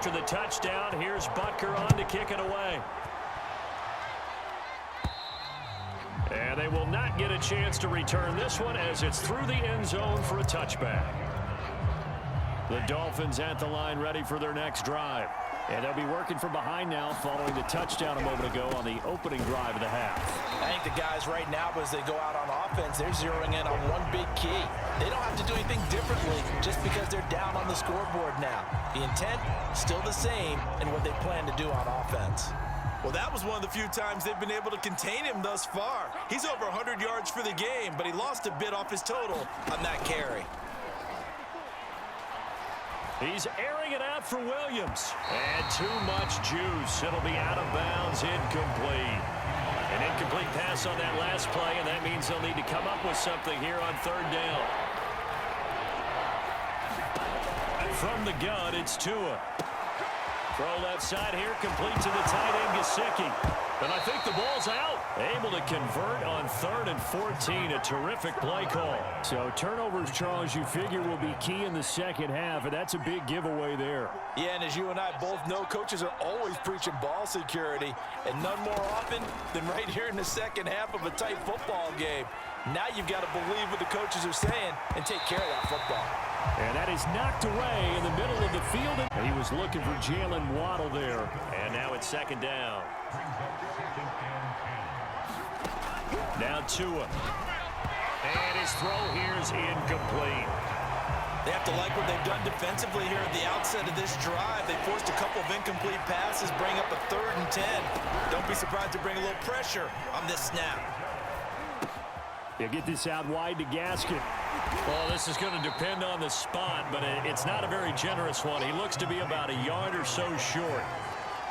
after the touchdown. Here's Butker on to kick it away. And they will not get a chance to return this one as it's through the end zone for a touchback. The Dolphins at the line ready for their next drive. And they'll be working from behind now following the touchdown a moment ago on the opening drive of the half. I think the guys right now, as they go out on offense, they're zeroing in on one big key. They don't have to do anything differently just because they're down on the scoreboard now. The intent, still the same, and what they plan to do on offense. Well, that was one of the few times they've been able to contain him thus far. He's over 100 yards for the game, but he lost a bit off his total on that carry. He's airing it out for Williams. And too much juice. It'll be out of bounds, incomplete. An incomplete pass on that last play, and that means they'll need to come up with something here on third down. From the gun, it's Tua. Throw left side here, complete to the tight end, Gesicki. And I think the ball's out. Able to convert on 3rd and 14. A terrific play call. So turnovers, Charles, you figure will be key in the second half, and that's a big giveaway there. Yeah, and as you and I both know, coaches are always preaching ball security, and none more often than right here in the second half of a tight football game. Now you've got to believe what the coaches are saying and take care of that football. And that is knocked away in the middle of the field. And he was looking for Jalen Waddle there. And now it's second down. Now Tua. And his throw here is incomplete. They have to like what they've done defensively here at the outset of this drive. They forced a couple of incomplete passes, bring up a 3rd and 10. Don't be surprised to bring a little pressure on this snap. He'll get this out wide to Gaskin. Well, this is going to depend on the spot, but it's not a very generous one. He looks to be about a yard or so short.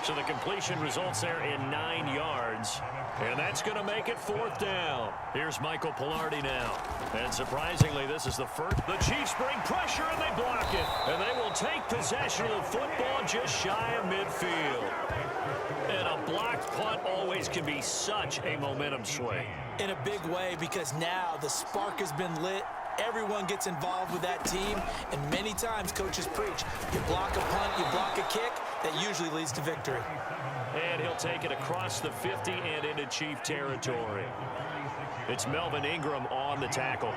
So the completion results there in 9 yards. And that's going to make it 4th down. Here's Michael Pilardi now. And surprisingly, this is the first. The Chiefs bring pressure, and they block it. And they will take possession of the football just shy of midfield. And a blocked punt always can be such a momentum swing. In a big way, because now the spark has been lit. Everyone gets involved with that team, and many times coaches preach, you block a punt, you block a kick, that usually leads to victory. And he'll take it across the 50 and into Chief territory. It's Melvin Ingram on the tackle.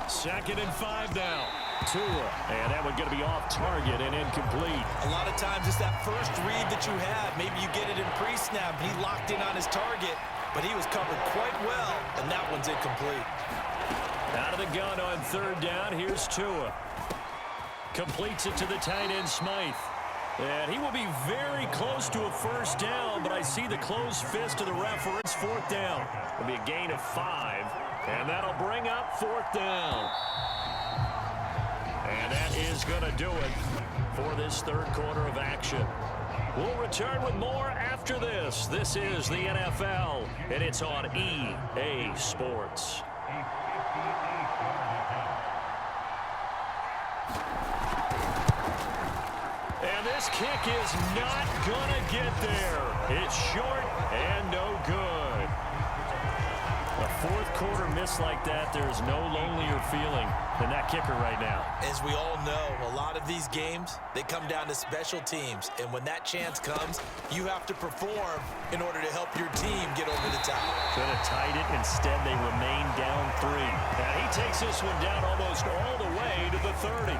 2nd and 5 now. Tua, and that one going to be off target and incomplete. A lot of times it's that first read that you have. Maybe you get it in pre-snap, and he locked in on his target, but he was covered quite well, and that one's incomplete. Out of the gun on 3rd down, here's Tua. Completes it to the tight end, Smythe. And he will be very close to a 1st down, but I see the closed fist of the referee. It's 4th down. It'll be a gain of 5, and that'll bring up 4th down. And that is going to do it for this 3rd quarter of action. We'll return with more after this. This is the NFL, and it's on EA Sports. And this kick is not going to get there. It's short and no good. A 4th quarter miss like that, there's no lonelier feeling than that kicker right now. As we all know, a lot of these games, they come down to special teams. And when that chance comes, you have to perform in order to help your team get over the top. Could have tied it. Instead, they remain down 3. Now he takes this one down almost all the way to the 30.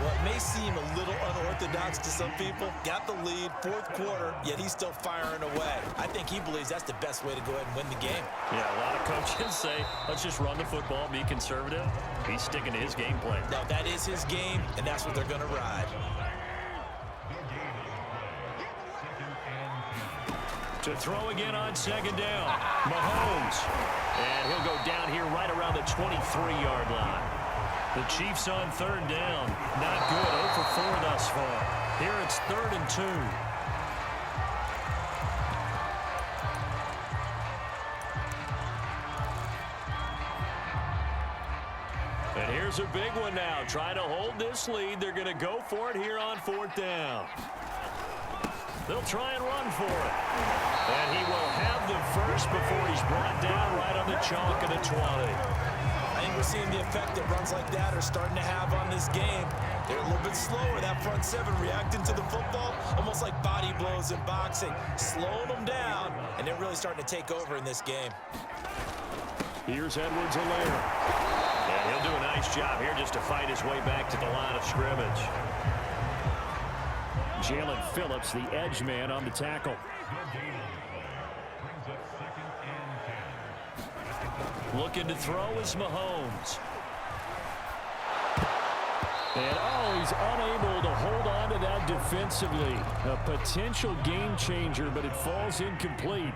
Well, it may seem a little unorthodox to some people. Got the lead, 4th quarter, yet he's still firing away. I think he believes that's the best way to go ahead and win the game. Yeah, a lot of coaches say, let's just run the football, be conservative. He's sticking to his game plan. Now, that is his game, and that's what they're going to ride. To throw again on 2nd down. Mahomes. And he'll go down here right around the 23-yard line. The Chiefs on 3rd down. Not good. 0 for 4 thus far. Here it's 3rd and 2. And here's a big one now. Trying to hold this lead. They're going to go for it here on 4th down. They'll try and run for it. And he will have the first before he's brought down right on the chalk of the 20. I think we're seeing the effect that runs like that are starting to have on this game. They're a little bit slower, that front seven, reacting to the football, almost like body blows in boxing, slowing them down, and they're really starting to take over in this game. Here's Edwards-Helaire. And he'll do a nice job here just to fight his way back to the line of scrimmage. Jalen Phillips, the edge man, on the tackle. Looking to throw is Mahomes. And, oh, he's unable to hold on to that defensively. A potential game changer, but it falls incomplete.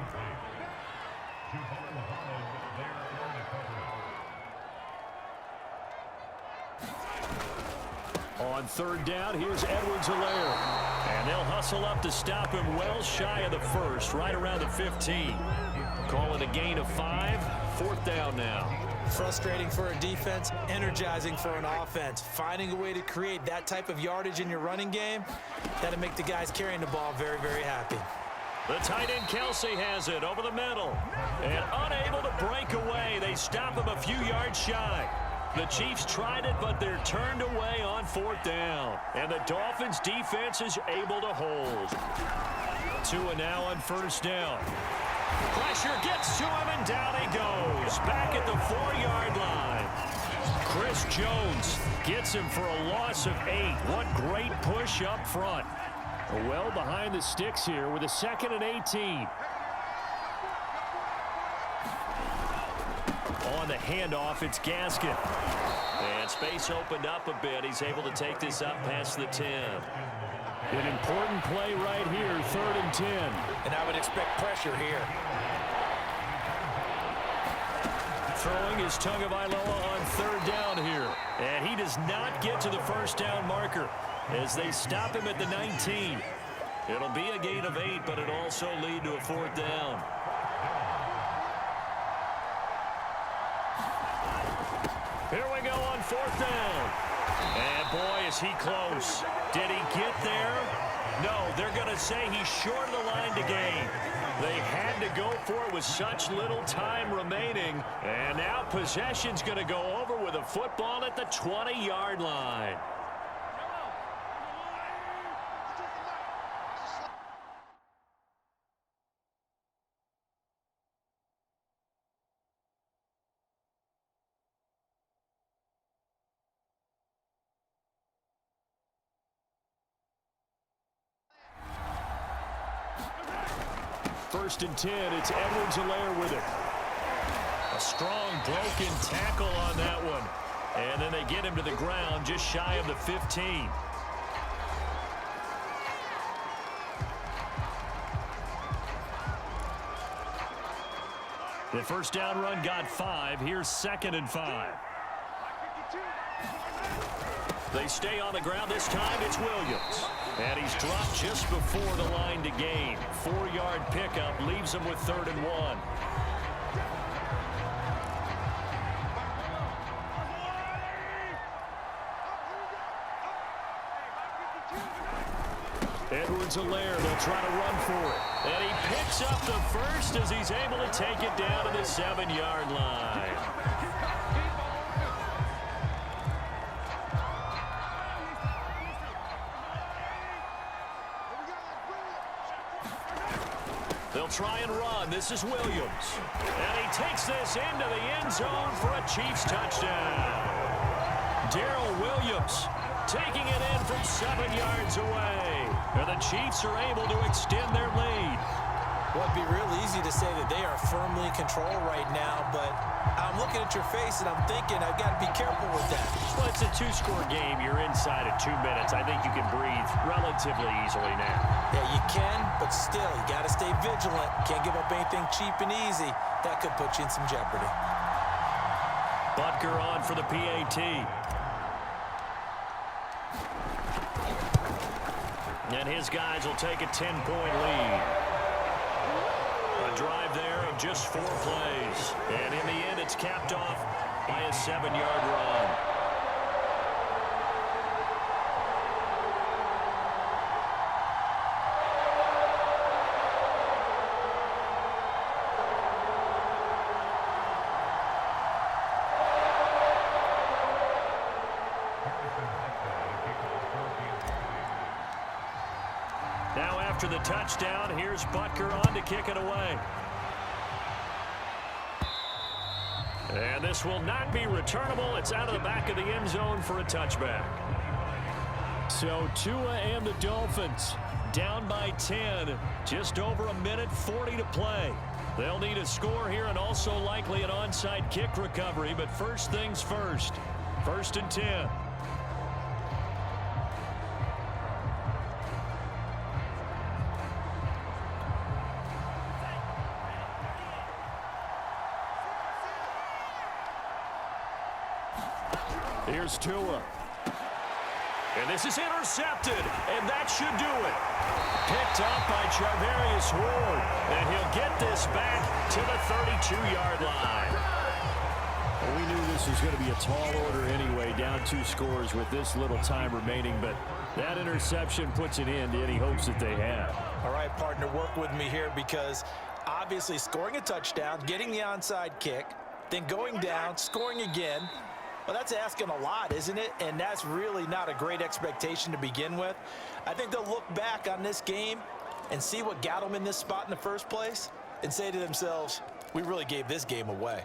On third down, here's Edwards-Helaire. And they'll hustle up to stop him well shy of the first, right around the 15. Call it a gain of 5. Fourth down now. Frustrating for a defense, energizing for an offense. Finding a way to create that type of yardage in your running game, that'll make the guys carrying the ball very, very happy. The tight end Kelsey has it over the middle. And unable to break away. They stop him a few yards shy. The Chiefs tried it, but they're turned away on fourth down. And the Dolphins defense is able to hold. Tua now on first down. Pressure gets to him, and down he goes. Back at the 4-yard line. Chris Jones gets him for a loss of 8. What great push up front. Well behind the sticks here with a 2nd and 18. On the handoff, it's Gaskin. And space opened up a bit. He's able to take this up past the 10. An important play right here, 3rd and 10. And I would expect pressure here. Throwing is Tagovailoa on 3rd down here. And he does not get to the first down marker as they stop him at the 19. It'll be a gain of 8, but it'll also lead to a 4th down. Here we go on 4th down. And boy, is he close. Did he get there? No, they're going to say he's short of the line to gain. They had to go for it with such little time remaining. And now possession's going to go over with a football at the 20-yard line. First and 10, it's Edwards-Helaire with it. A strong broken tackle on that one. And then they get him to the ground just shy of the 15. The first down run got 5. Here's 2nd and 5. They stay on the ground this time. It's Williams. And he's dropped just before the line to gain. 4-yard pickup leaves him with 3rd and 1. Edwards-Helaire, they'll try to run for it. And he picks up the first as he's able to take it down to the 7-yard line. They'll try and run. This is Williams. And he takes this into the end zone for a Chiefs touchdown. Darrell Williams taking it in from 7 yards away. And the Chiefs are able to extend their lead. Well, it'd be real easy to say that they are firmly in control right now, but I'm looking at your face and I'm thinking I've got to be careful with that. Well, it's a 2-score game. You're inside at 2 minutes. I think you can breathe relatively easily now. Yeah, you can, but still, you got to stay vigilant. Can't give up anything cheap and easy. That could put you in some jeopardy. Butker on for the PAT. And his guys will take a 10-point lead. A drive there of just 4 plays. And in the end, it's capped off by a 7-yard run. after the touchdown. Here's Butker on to kick it away. And this will not be returnable. It's out of the back of the end zone for a touchback. So Tua and the Dolphins down by 10. Just over a minute 40 to play. They'll need a score here and also likely an onside kick recovery. But first things first. 1st and 10. Here's Tua. And this is intercepted, and that should do it. Picked up by Charvarius Ward, and he'll get this back to the 32-yard line. Well, we knew this was going to be a tall order anyway, down 2 scores with this little time remaining, but that interception puts an end to any hopes that they have. All right, partner, work with me here because obviously scoring a touchdown, getting the onside kick, then going down, scoring again. Well, that's asking a lot, isn't it? And that's really not a great expectation to begin with. I think they'll look back on this game and see what got them in this spot in the first place and say to themselves, we really gave this game away.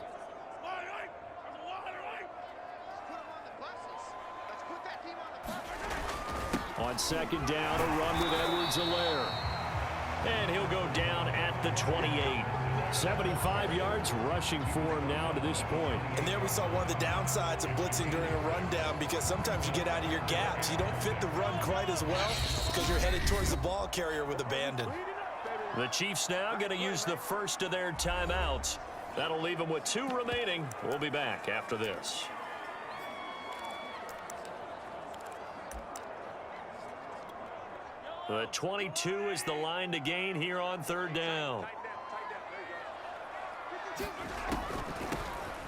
On 2nd down, a run with Edwards-Helaire. And he'll go down at the 28. 75 yards rushing for him now to this point. And there we saw one of the downsides of blitzing during a rundown because sometimes you get out of your gaps. You don't fit the run quite as well because you're headed towards the ball carrier with abandon. The Chiefs now going to use the first of their timeouts. That'll leave them with 2 remaining. We'll be back after this. The 22 is the line to gain here on 3rd down.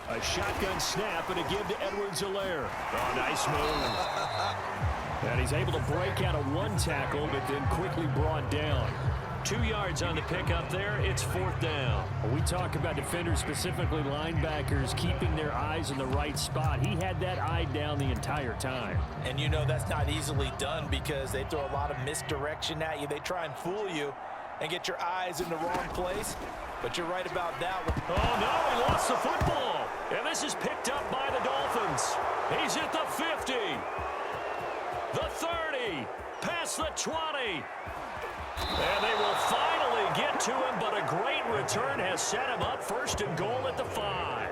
A shotgun snap and a give to Edwards-Helaire. Oh, nice move. And he's able to break out of 1 tackle, but then quickly brought down. 2 yards on the pickup there. It's 4th down. We talk about defenders, specifically linebackers, keeping their eyes in the right spot. He had that eye down the entire time. And you know that's not easily done because they throw a lot of misdirection at you. They try and fool you and get your eyes in the wrong place. But you're right about that one. Oh, no, he lost the football. And this is picked up by the Dolphins. He's at the 50. The 30. Past the 20. And they will finally get to him, but a great return has set him up 1st and goal at the 5.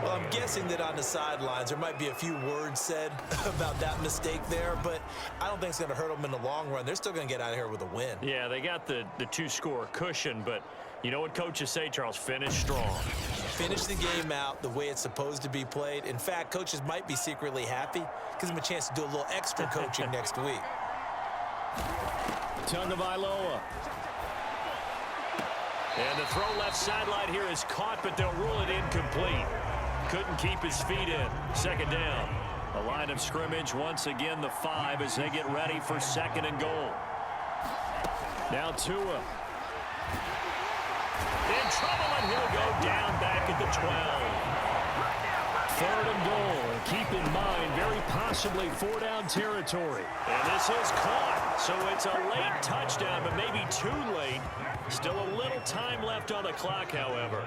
Well, I'm guessing that on the sidelines there might be a few words said about that mistake there, but I don't think it's going to hurt them in the long run. They're still going to get out of here with a win. Yeah, they got the 2-score cushion, but you know what coaches say, Charles? Finish strong. Finish the game out the way it's supposed to be played. In fact, coaches might be secretly happy. Gives them a chance to do a little extra coaching next week. Tagovailoa. And the throw left sideline here is caught, but they'll rule it incomplete. Couldn't keep his feet in. 2nd down. The line of scrimmage, once again, the 5 as they get ready for 2nd and goal. Now Tua. In trouble, and he'll go down back at the 12. 3rd and goal. Keep in mind, very possibly 4-down territory. And this is caught. So it's a late touchdown, but maybe too late. Still a little time left on the clock, however.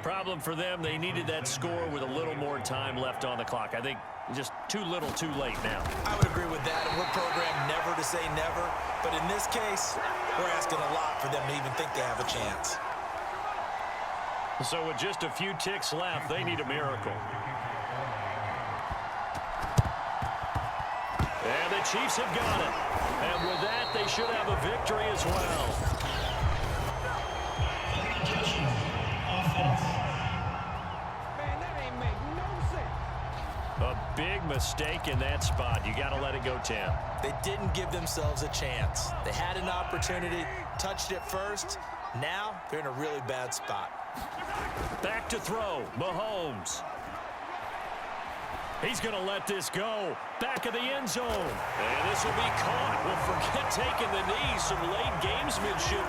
Problem for them, they needed that score with a little more time left on the clock. I think just too little, too late now. I would agree with that. And we're programmed never to say never. But in this case, we're asking a lot for them to even think they have a chance. So with just a few ticks left, they need a miracle. And the Chiefs have got it. And with that, they should have a victory as well. A big mistake in that spot. You got to let it go, Tim. They didn't give themselves a chance. They had an opportunity, touched it first. Now they're in a really bad spot. Back to throw. Mahomes. He's going to let this go. Back of the end zone. And this will be caught. Well, forget taking the knee. Some late gamesmanship.